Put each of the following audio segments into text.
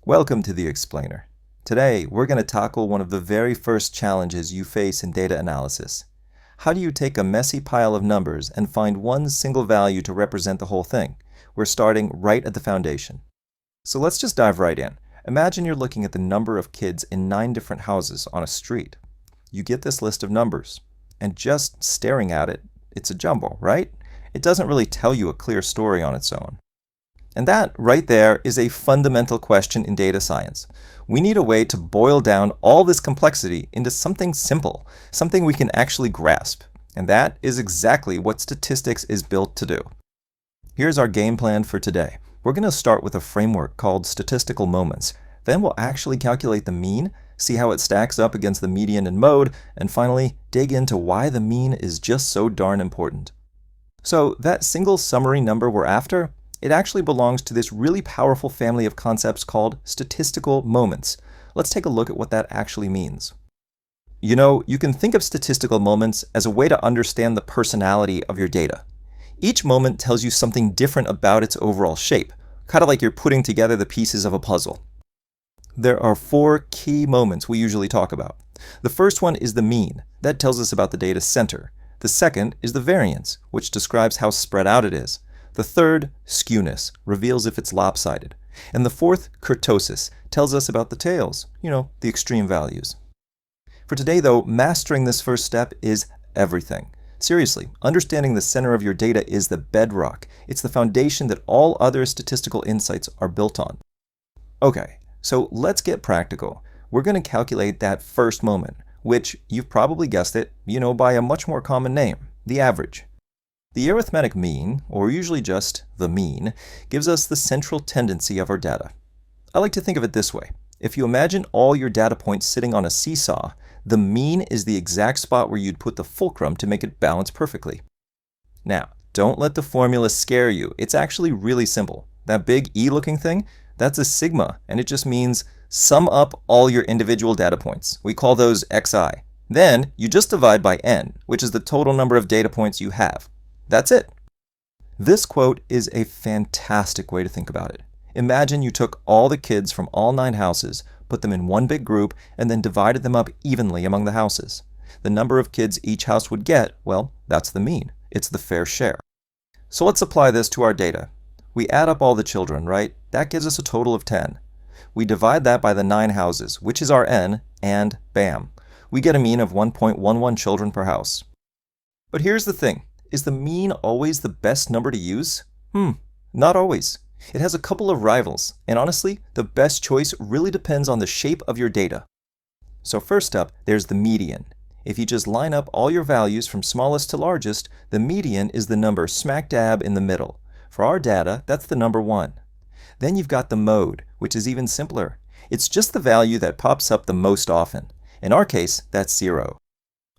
Welcome to The Explainer. Today, we're going to tackle one of the very first challenges you face in data analysis. How do you take a messy pile of numbers and find one single value to represent the whole thing? We're starting right at the foundation. So let's just dive right in. Imagine you're looking at the number of kids in 9 different houses on a street. You get this list of numbers, and just staring at it, it's a jumble, right? It doesn't really tell you a clear story on its own. And that, right there, is a fundamental question in data science. We need a way to boil down all this complexity into something simple, something we can actually grasp. And that is exactly what statistics is built to do. Here's our game plan for today. We're going to start with a framework called statistical moments. Then we'll actually calculate the mean, see how it stacks up against the median and mode, and finally dig into why the mean is just so darn important. So that single summary number we're after, it actually belongs to this really powerful family of concepts called statistical moments. Let's take a look at what that actually means. You know, you can think of statistical moments as a way to understand the personality of your data. Each moment tells you something different about its overall shape, kind of like you're putting together the pieces of a puzzle. There are 4 key moments we usually talk about. The first one is the mean. That tells us about the data's center. The second is the variance, which describes how spread out it is. The third, skewness, reveals if it's lopsided. And the fourth, kurtosis, tells us about the tails, the extreme values. For today, though, mastering this first step is everything. Seriously, understanding the center of your data is the bedrock. It's the foundation that all other statistical insights are built on. Okay, so let's get practical. We're going to calculate that first moment, which, you've probably guessed it, by a much more common name, the average. The arithmetic mean, or usually just the mean, gives us the central tendency of our data. I like to think of it this way. If you imagine all your data points sitting on a seesaw, the mean is the exact spot where you'd put the fulcrum to make it balance perfectly. Now, don't let the formula scare you. It's actually really simple. That big E-looking thing, that's a sigma, and it just means sum up all your individual data points. We call those xi. Then, you just divide by n, which is the total number of data points you have. That's it. This quote is a fantastic way to think about it. Imagine you took all the kids from all 9 houses, put them in one big group, and then divided them up evenly among the houses. The number of kids each house would get, well, that's the mean. It's the fair share. So let's apply this to our data. We add up all the children, right? That gives us a total of 10. We divide that by the 9 houses, which is our n, and bam, we get a mean of 1.11 children per house. But here's the thing. Is the mean always the best number to use? Not always. It has a couple of rivals, and honestly, the best choice really depends on the shape of your data. So first up, there's the median. If you just line up all your values from smallest to largest, the median is the number smack dab in the middle. For our data, that's the number 1. Then you've got the mode, which is even simpler. It's just the value that pops up the most often. In our case, that's 0.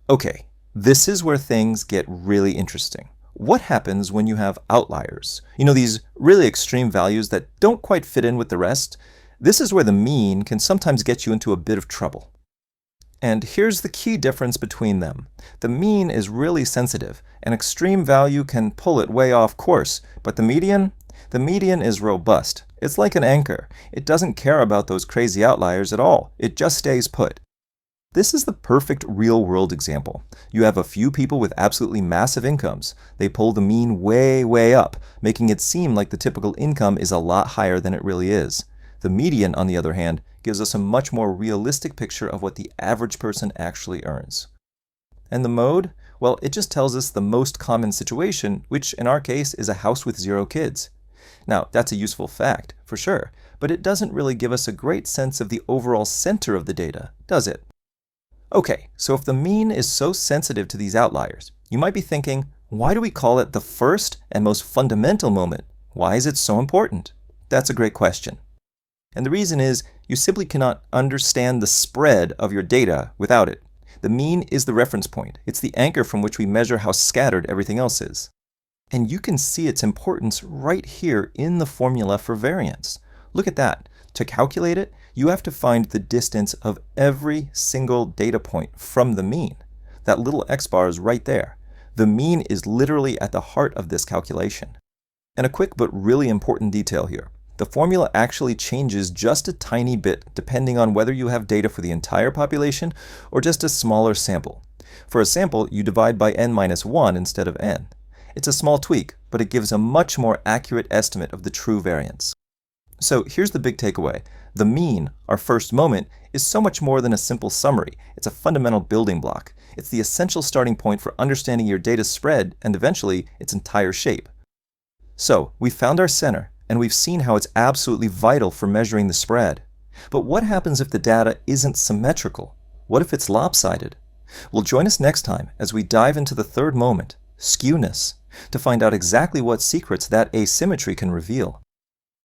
Okay. This is where things get really interesting. What happens when you have outliers? These really extreme values that don't quite fit in with the rest? This is where the mean can sometimes get you into a bit of trouble. And here's the key difference between them. The mean is really sensitive. An extreme value can pull it way off course, but the median is robust. It's like an anchor. It doesn't care about those crazy outliers at all. It just stays put. This is the perfect real-world example. You have a few people with absolutely massive incomes. They pull the mean way, way up, making it seem like the typical income is a lot higher than it really is. The median, on the other hand, gives us a much more realistic picture of what the average person actually earns. And the mode? Well, it just tells us the most common situation, which in our case is a house with 0 kids. Now, that's a useful fact, for sure, but it doesn't really give us a great sense of the overall center of the data, does it? Okay, so if the mean is so sensitive to these outliers, you might be thinking, why do we call it the first and most fundamental moment? Why is it so important? That's a great question. And the reason is, you simply cannot understand the spread of your data without it. The mean is the reference point. It's the anchor from which we measure how scattered everything else is. And you can see its importance right here in the formula for variance. Look at that. To calculate it, you have to find the distance of every single data point from the mean. That little x bar is right there. The mean is literally at the heart of this calculation. And a quick but really important detail here. The formula actually changes just a tiny bit depending on whether you have data for the entire population or just a smaller sample. For a sample, you divide by n-1 instead of n. It's a small tweak, but it gives a much more accurate estimate of the true variance. So here's the big takeaway. The mean, our first moment, is so much more than a simple summary. It's a fundamental building block. It's the essential starting point for understanding your data's spread and eventually its entire shape. So we've found our center, and we've seen how it's absolutely vital for measuring the spread. But what happens if the data isn't symmetrical? What if it's lopsided? Well, join us next time as we dive into the third moment, skewness, to find out exactly what secrets that asymmetry can reveal.